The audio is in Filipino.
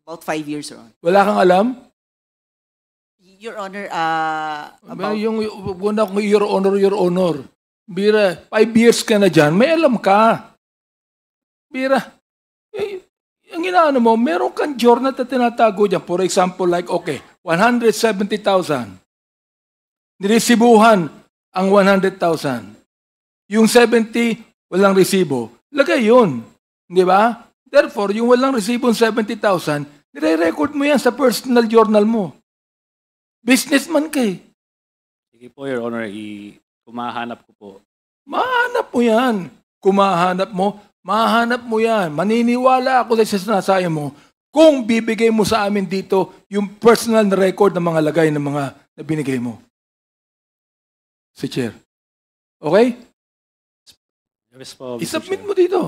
About 5 years, Your Honor. Wala kang alam? Your Honor, Wala kong Your Honor. Bira, 5 years ka na dyan, may alam ka. Bira, ang inaano mo, meron kang journal na tinatago dyan. For example, like, okay, 170,000. Niresibuhan ang 100,000. Yung 70, walang resibo. Lagay yun. Di ba? Therefore, yung walang resibo 70,000, nire-record mo yan sa personal journal mo. Businessman ka eh. Sige po, Your Honor, kumahanap ko po. Mahanap mo yan. Kumahanap mo, mahanap mo yan. Maniniwala ako sa sinasabi mo kung bibigay mo sa amin dito yung personal na record ng mga lagay ng mga na binigay mo. Si Chair. Okay? Yes po, Mr. I-submit Chair. mo dito.